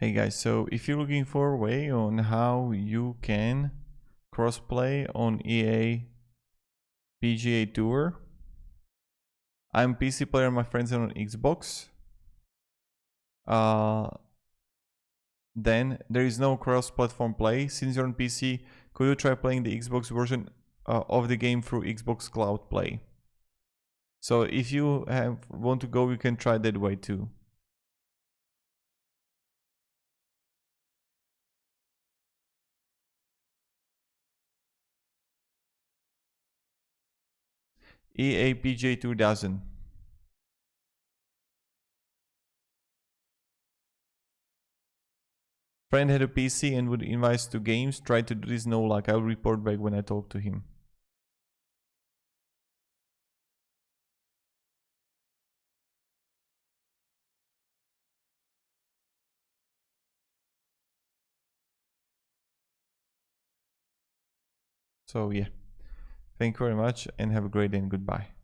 Hey guys, so if you're looking for a way on how you can crossplay on EA PGA Tour, I'm PC player, my friends are on Xbox. Then there is no cross-platform play. Since you're on PC, could you try playing the Xbox version of the game through Xbox Cloud Play? So if you want to go, you can try that way too. EA PGA Tour doesn't. Friend had a PC and would invite us to games. Tried to do this, no luck. I'll report back when I talk to him. So yeah, thank you very much and have a great day and goodbye.